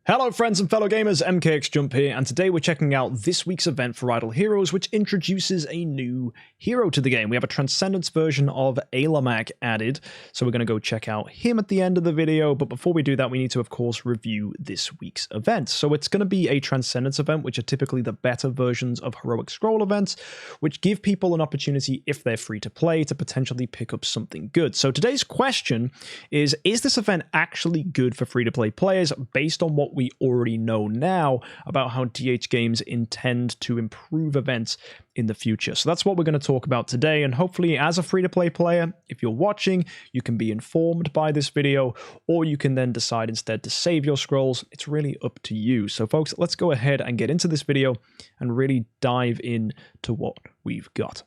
Hello friends and fellow gamers, MKxJUMP here, and today we're checking out this week's event for Idle Heroes, which introduces a new hero to the game. We have a Transcendence version of Aylamak added, so we're going to go check out him at the end of the video, but before we do that we need to of course review this week's event. So it's going to be a Transcendence event, which are typically the better versions of Heroic Scroll events, which give people an opportunity, if they're free to play, to potentially pick up something good. So today's question is this event actually good for free-to-play players based on what we already know now about how DH Games intend to improve events in the future? So that's what we're going to talk about today, and hopefully as a free-to-play player, if you're watching, you can be informed by this video, or you can then decide instead to save your scrolls. It's really up to you. So folks, let's go ahead and get into this video and really dive in to what we've got.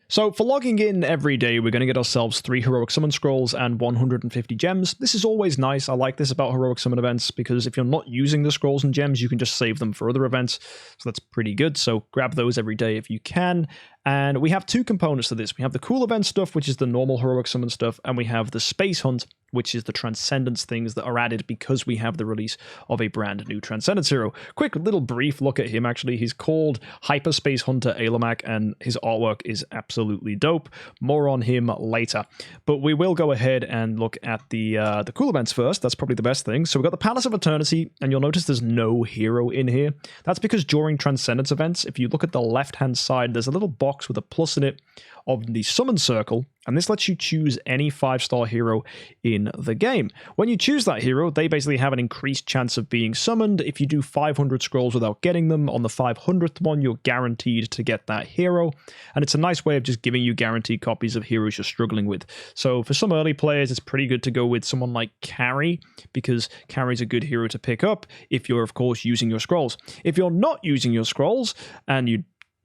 So for logging in every day, we're going to get ourselves 3 Heroic Summon Scrolls and 150 gems. This is always nice. I like this about Heroic Summon events, because if you're not using the scrolls and gems, you can just save them for other events. So that's pretty good. So grab those every day if you can. And we have 2 components to this. We have the cool event stuff, which is the normal Heroic Summon stuff, and we have the Space Hunt, which is the Transcendence things that are added because we have the release of a brand new Transcendence hero. Quick little brief look at him, actually. He's called Hyperspace Hunter Aylamak, and his artwork is absolutely dope. More on him later. But we will go ahead and look at the cool events first. That's probably the best thing. So we've got the Palace of Eternity, and you'll notice there's no hero in here. That's because during Transcendence events, if you look at the left-hand side, there's a little box with a plus in it of the summon circle, and this lets you choose any 5-star hero in the game. When you choose that hero, they basically have an increased chance of being summoned. If you do 500 scrolls without getting them, on the 500th one, you're guaranteed to get that hero, and it's a nice way of just giving you guaranteed copies of heroes you're struggling with. So for some early players, it's pretty good to go with someone like Carry, because Carry's a good hero to pick up if you're, of course, using your scrolls. If you're not using your scrolls, and you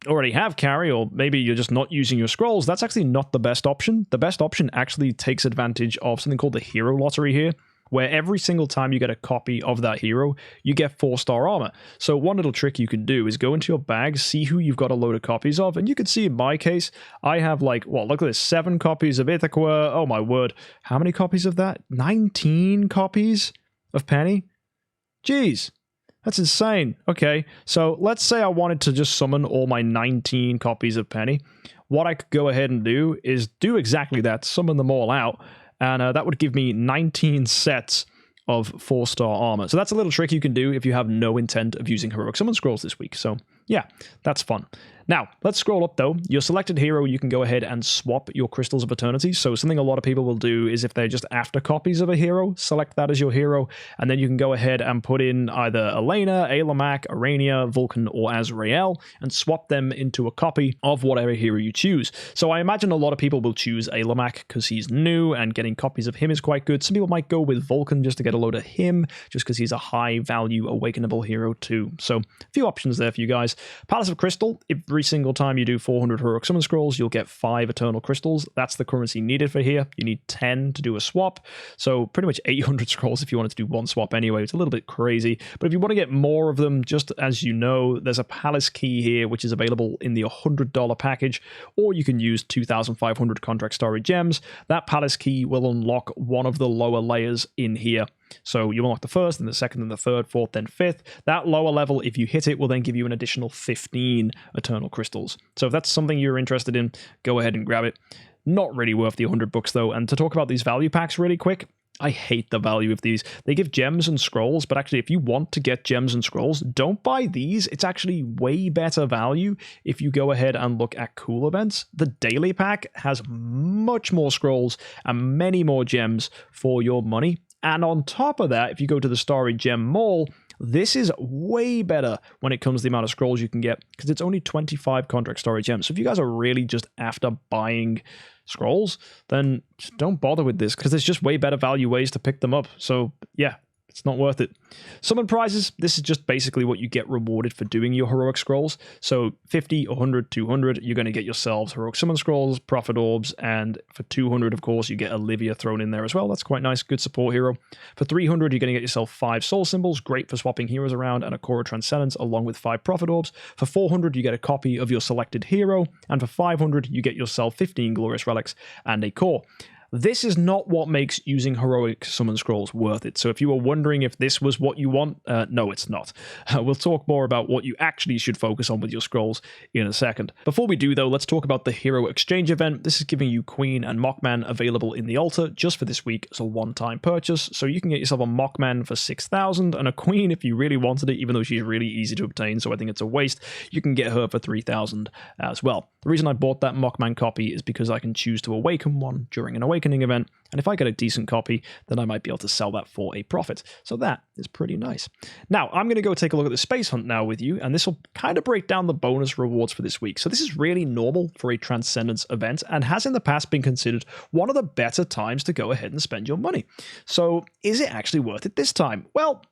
already have Carry, or maybe you're just not using your scrolls, that's actually not the best option. The best option actually takes advantage of something called the Hero Lottery here, where every single time you get a copy of that hero, you get 4-star armor. So one little trick you can do is go into your bag, see who you've got a load of copies of, and you can see in my case, I have like, well, look at this, 7 copies of Ithaca. Oh my word. How many copies of that? 19 copies of Penny? Jeez. That's insane. Okay, so let's say I wanted to just summon all my 19 copies of Penny. What I could go ahead and do is do exactly that, summon them all out, and that would give me 19 sets of 4-star armor. So that's a little trick you can do if you have no intent of using Heroic Summon Scrolls this week. So yeah, that's fun. Now, let's scroll up though. Your selected hero, you can go ahead and swap your Crystals of Eternity. So something a lot of people will do is if they're just after copies of a hero, select that as your hero, and then you can go ahead and put in either Elena, Aylamak, Arania, Vulcan, or Azrael, and swap them into a copy of whatever hero you choose. So I imagine a lot of people will choose Aylamak because he's new, and getting copies of him is quite good. Some people might go with Vulcan just to get a load of him, just because he's a high-value awakenable hero too. So a few options there for you guys. Palace of Crystal, every single time you do 400 Heroic Summon Scrolls, you'll get 5 Eternal Crystals. That's the currency needed for here. You need 10 to do a swap, so pretty much 800 scrolls if you wanted to do one swap anyway. It's a little bit crazy, but if you want to get more of them, just as you know, there's a Palace Key here, which is available in the $100 package, or you can use 2,500 Contract Story Gems. That Palace Key will unlock one of the lower layers in here. So you unlock the first, then the second, then the third, fourth, then fifth. That lower level, if you hit it, will then give you an additional 15 Eternal Crystals. So if that's something you're interested in, go ahead and grab it. Not really worth the 100 bucks though. And to talk about these value packs really quick, I hate the value of these. They give gems and scrolls, but actually if you want to get gems and scrolls, don't buy these. It's actually way better value if you go ahead and look at cool events. The daily pack has much more scrolls and many more gems for your money. And on top of that, if you go to the Starry Gem Mall, this is way better when it comes to the amount of scrolls you can get, because it's only 25 Contract Story Gems. So if you guys are really just after buying scrolls, then just don't bother with this, because there's just way better value ways to pick them up. So yeah, it's not worth it. Summon prizes, this is just basically what you get rewarded for doing your heroic scrolls. So 50, 100, 200, you're going to get yourselves heroic summon scrolls, prophet orbs, and for 200, of course, you get Olivia thrown in there as well. That's quite nice, good support hero. For 300, you're going to get yourself 5 soul symbols, great for swapping heroes around, and a core of transcendence along with 5 prophet orbs. For 400, you get a copy of your selected hero, and for 500, you get yourself 15 glorious relics and a core. This is not what makes using heroic summon scrolls worth it. So if you were wondering if this was what you want, no, it's not. We'll talk more about what you actually should focus on with your scrolls in a second. Before we do, though, let's talk about the Hero Exchange event. This is giving you Queen and Mockman available in the altar just for this week as a one-time purchase. So you can get yourself a Mockman for 6,000 and a Queen if you really wanted it, even though she's really easy to obtain, so I think it's a waste. You can get her for 3,000 as well. The reason I bought that Mockman copy is because I can choose to awaken one during an awakening event, and if I get a decent copy, then I might be able to sell that for a profit. So that is pretty nice. Now, I'm going to go take a look at the Space Hunt now with you, and this will kind of break down the bonus rewards for this week. So this is really normal for a Transcendence event, and has in the past been considered one of the better times to go ahead and spend your money. So is it actually worth it this time? Well,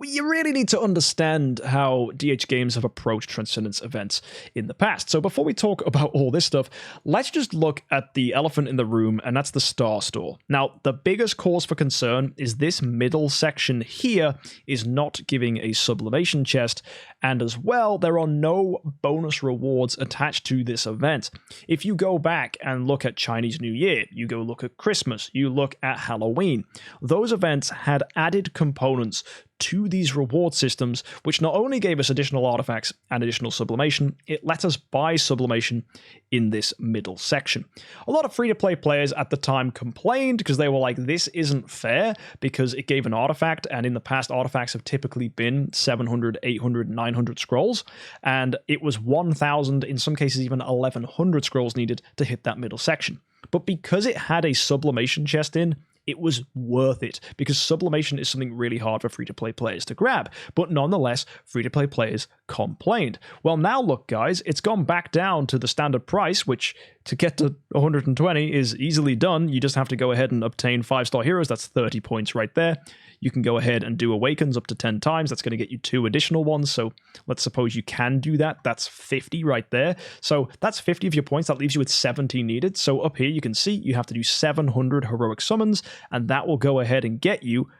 you really need to understand how DH Games have approached Transcendence events in the past. So before we talk about all this stuff, let's just look at the elephant in the room, and that's the Star Store. Now, the biggest cause for concern is this middle section here is not giving a sublimation chest, and as well, there are no bonus rewards attached to this event. If you go back and look at Chinese New Year, you go look at Christmas, you look at Halloween, those events had added components to these reward systems, which not only gave us additional artifacts and additional sublimation, it let us buy sublimation in this middle section. A lot of free-to-play players at the time complained because they were like, this isn't fair, because it gave an artifact, and in the past artifacts have typically been 700, 800, 900 scrolls, and it was 1,000, in some cases even 1,100 scrolls needed to hit that middle section. But because it had a sublimation chest in, it was worth it, because sublimation is something really hard for free-to-play players to grab. But nonetheless, free-to-play players complained. Well, now look, guys, it's gone back down to the standard price, which to get to 120 is easily done. You just have to go ahead and obtain 5-star heroes. That's 30 points right there. You can go ahead and do awakens up to 10 times. That's going to get you 2 additional ones. So let's suppose you can do that. That's 50 right there. So that's 50 of your points. That leaves you with 70 needed. So up here you can see you have to do 700 heroic summons, and that will go ahead and get you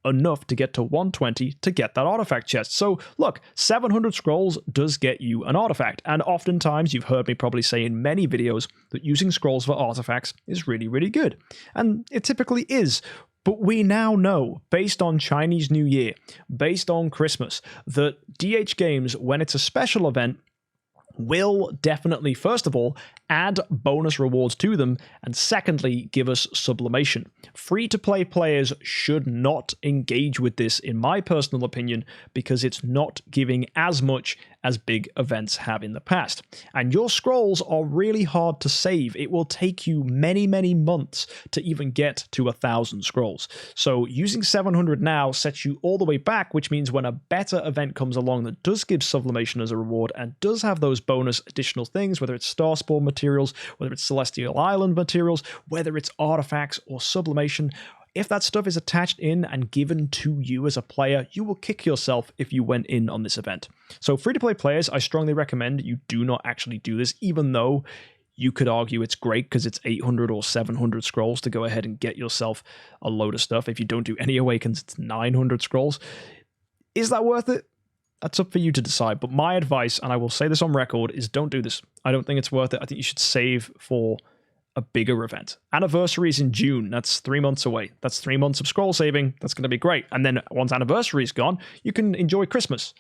enough to get to 120 to get that artifact chest. So look, 700 scrolls does get you an artifact, and oftentimes you've heard me probably say in many videos that using scrolls for artifacts is really, really good. And it typically is. But we now know, based on Chinese New Year, based on Christmas, that DH Games, when it's a special event, will definitely, first of all, add bonus rewards to them, and secondly, give us sublimation. Free-to-play players should not engage with this, in my personal opinion, because it's not giving as much as big events have in the past. And your scrolls are really hard to save. It will take you many, many months to even get to 1,000 scrolls. So using 700 now sets you all the way back, which means when a better event comes along that does give sublimation as a reward and does have those bonus additional things, whether it's Star Spore materials, whether it's Celestial Island materials, whether it's artifacts or sublimation, if that stuff is attached in and given to you as a player, you will kick yourself if you went in on this event. So free-to-play players, I strongly recommend you do not actually do this, even though you could argue it's great because it's 800 or 700 scrolls to go ahead and get yourself a load of stuff. If you don't do any awakens, it's 900 scrolls. Is that worth it? That's up for you to decide. But my advice, and I will say this on record, is don't do this. I don't think it's worth it. I think you should save for a bigger event. Anniversary is in June. That's 3 months away. That's 3 months of scroll saving. That's going to be great. And then once anniversary is gone, you can enjoy Christmas,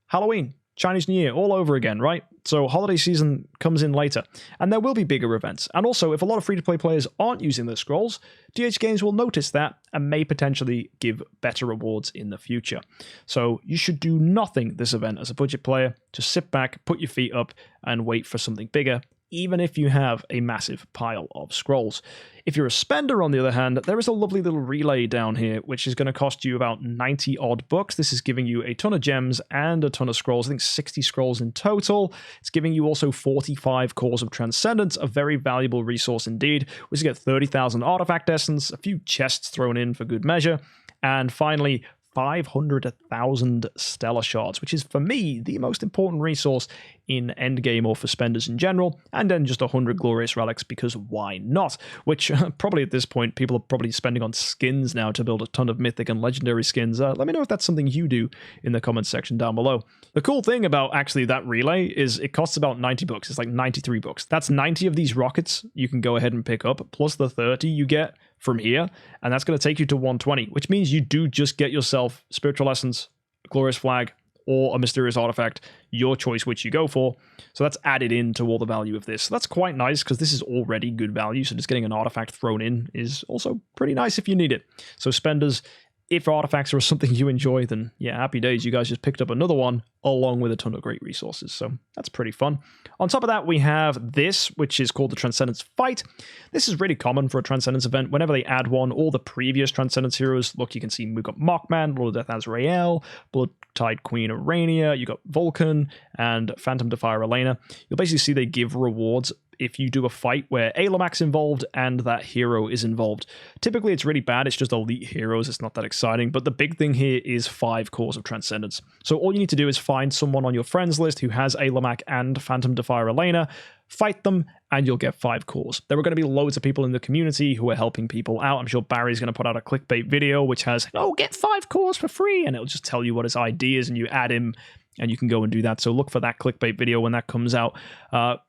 Halloween, Chinese New Year, all over again, right? So holiday season comes in later, and there will be bigger events. And also, if a lot of free-to-play players aren't using their scrolls, DH Games will notice that and may potentially give better rewards in the future. So you should do nothing this event as a budget player. Just sit back, put your feet up, and wait for something bigger, even if you have a massive pile of scrolls. If you're a spender, on the other hand, there is a lovely little relay down here, which is going to cost you about 90 odd bucks. This is giving you a ton of gems and a ton of scrolls. I think 60 scrolls in total. It's giving you also 45 cores of transcendence, a very valuable resource indeed. We get 30,000 artifact essence, a few chests thrown in for good measure, and finally 500,000 stellar shards, which is, for me, the most important resource in endgame or for spenders in general, and then just 100 glorious relics because why not? Which probably at this point people are probably spending on skins now to build a ton of mythic and legendary skins. Let me know if that's something you do in the comments section down below. The cool thing about actually that relay is it costs about 90 bucks. It's like 93 bucks. That's 90 of these rockets you can go ahead and pick up, plus the 30 you get from here, and that's going to take you to 120, which means you do just get yourself Spiritual Essence, Glorious Flag, or a Mysterious Artifact, your choice which you go for. So that's added into all the value of this. So that's quite nice because this is already good value, so just getting an artifact thrown in is also pretty nice if you need it. So spenders, if artifacts are something you enjoy, then yeah, happy days. You guys just picked up another one along with a ton of great resources. So that's pretty fun. On top of that, we have this, which is called the Transcendence Fight. This is really common for a Transcendence event. Whenever they add one, all the previous Transcendence heroes, look, you can see we've got Mockman, Lord of Death Azrael, Bloodtide Queen Urania, you got Vulcan, and Phantom Defier Elena. You'll basically see they give rewards if you do a fight where Aylamak's involved and that hero is involved. Typically, it's really bad. It's just elite heroes. It's not that exciting. But the big thing here is 5 cores of Transcendence. So all you need to do is find someone on your friends list who has Aylamak and Phantom Defier Elena, fight them, and you'll get 5 cores. There are going to be loads of people in the community who are helping people out. I'm sure Barry's going to put out a clickbait video which has, oh, get 5 cores for free, and it'll just tell you what his ID is, and you add him, and you can go and do that. So look for that clickbait video when that comes out,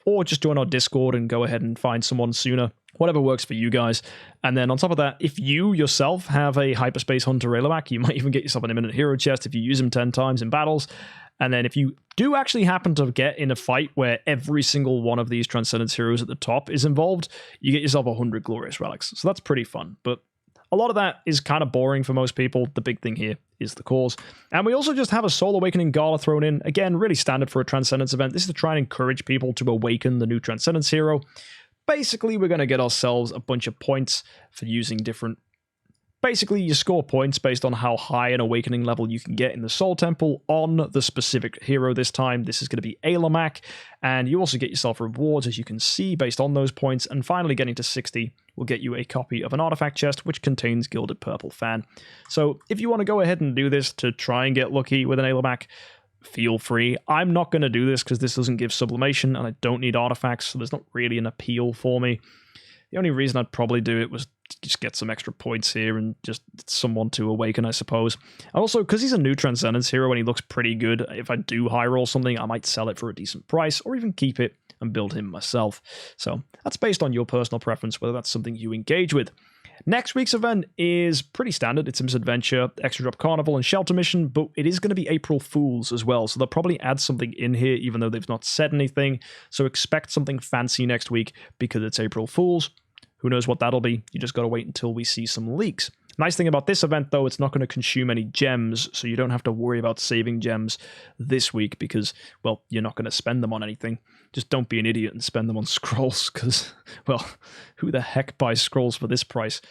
or just join our Discord and go ahead and find someone sooner. Whatever works for you guys. And then on top of that, if you yourself have a Hyperspace Hunter Aylamak, you might even get yourself an Imminent Hero chest if you use him 10 times in battles. And then if you do actually happen to get in a fight where every single one of these Transcendence heroes at the top is involved, you get yourself 100 glorious relics. So that's pretty fun. But a lot of that is kind of boring for most people. The big thing here is the cores. And we also just have a Soul Awakening Gala thrown in. Again, really standard for a Transcendence event. This is to try and encourage people to awaken the new Transcendence hero. Basically, we're going to get ourselves a bunch of points for using different... Basically, you score points based on how high an awakening level you can get in the Soul Temple on the specific hero this time. This is going to be Aylamak, and you also get yourself rewards, as you can see, based on those points, and finally getting to 60 will get you a copy of an artifact chest, which contains Gilded Purple Fan. So if you want to go ahead and do this to try and get lucky with an Aylamak, feel free. I'm not going to do this because this doesn't give sublimation, and I don't need artifacts, so there's not really an appeal for me. The only reason I'd probably do it was to just get some extra points here and just someone to awaken, I suppose. Also, because he's a new Transcendence hero and he looks pretty good, if I do high roll something, I might sell it for a decent price or even keep it and build him myself. So that's based on your personal preference, whether that's something you engage with. Next week's event is pretty standard. It's Sims Adventure, Extra Drop Carnival, and Shelter Mission, but it is going to be April Fools as well, so they'll probably add something in here, even though they've not said anything. So expect something fancy next week because it's April Fools. Who knows what that'll be? You just got to wait until we see some leaks. Nice thing about this event, though, it's not going to consume any gems, so you don't have to worry about saving gems this week because, well, you're not going to spend them on anything. Just don't be an idiot and spend them on scrolls because, well, who the heck buys scrolls for this price?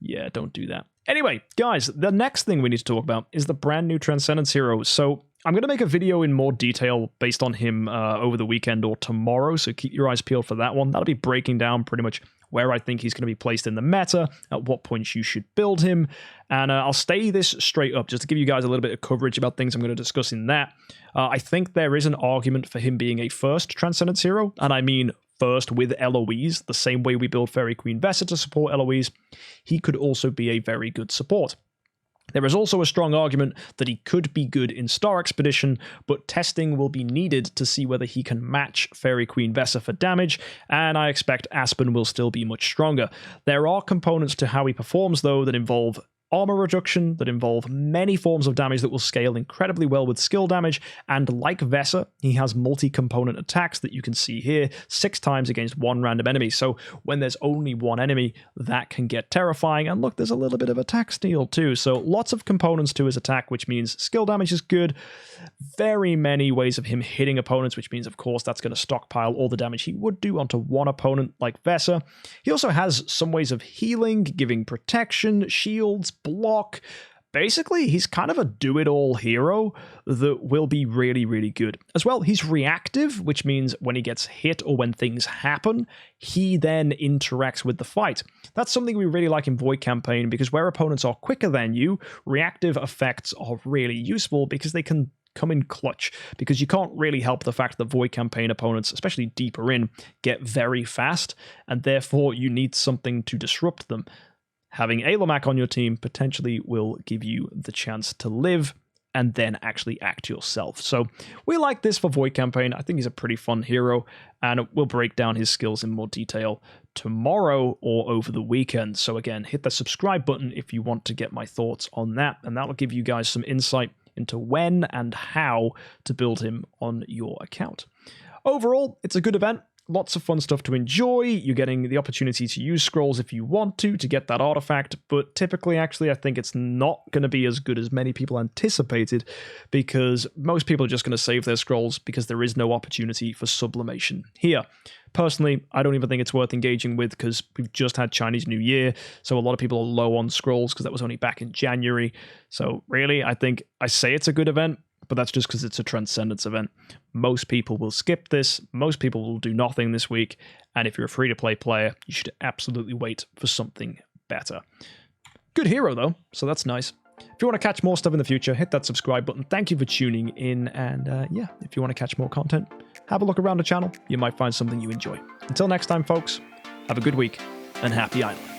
Yeah, don't do that. Anyway, guys, the next thing we need to talk about is the brand new Transcendence hero. So I'm going to make a video in more detail based on him over the weekend or tomorrow, so keep your eyes peeled for that one. That'll be breaking down pretty much where I think he's going to be placed in the meta, at what points you should build him, and I'll stay this straight up just to give you guys a little bit of coverage about things I'm going to discuss in that. I think there is an argument for him being a first Transcendence hero, and I mean first with Eloise, the same way we build Fairy Queen Vesa to support Eloise. He could also be a very good support. There is also a strong argument that he could be good in Star Expedition, but testing will be needed to see whether he can match Fairy Queen Vesa for damage, and I expect Aspen will still be much stronger. There are components to how he performs, though, that involve armor reduction, that involve many forms of damage that will scale incredibly well with skill damage, and like Vesa, he has multi-component attacks that you can see here, 6 times against one random enemy, so when there's only one enemy, that can get terrifying, and look, there's a little bit of attack steal too, so lots of components to his attack, which means skill damage is good, very many ways of him hitting opponents, which means, of course, that's going to stockpile all the damage he would do onto one opponent like Vesa. He also has some ways of healing, giving protection, shields, block. Basically, he's kind of a do-it-all hero that will be really, really good. As well, he's reactive, which means when he gets hit or when things happen, he then interacts with the fight. That's something we really like in Void Campaign, because where opponents are quicker than you, reactive effects are really useful because they can come in clutch, because you can't really help the fact that Void Campaign opponents, especially deeper in, get very fast, and therefore you need something to disrupt them. Having Aylamak on your team potentially will give you the chance to live and then actually act yourself. So we like this for Void Campaign. I think he's a pretty fun hero, and we'll break down his skills in more detail tomorrow or over the weekend. So again, hit that subscribe button if you want to get my thoughts on that, and that'll give you guys some insight into when and how to build him on your account. Overall, it's a good event. Lots of fun stuff to enjoy. You're getting the opportunity to use scrolls if you want to get that artifact, but typically, actually, I think it's not going to be as good as many people anticipated, because most people are just going to save their scrolls because there is no opportunity for sublimation here. Personally, I don't even think it's worth engaging with, because we've just had Chinese New Year, so a lot of people are low on scrolls because that was only back in January. So really, I think I say it's a good event, but that's just because it's a Transcendence event. Most people will skip this, most people will do nothing this week, and if you're a free-to-play player, you should absolutely wait for something better. Good hero, though, so that's nice. If you want to catch more stuff in the future, hit that subscribe button. Thank you for tuning in, and yeah, if you want to catch more content, have a look around the channel. You might find something you enjoy. Until next time, folks, have a good week, and happy idling.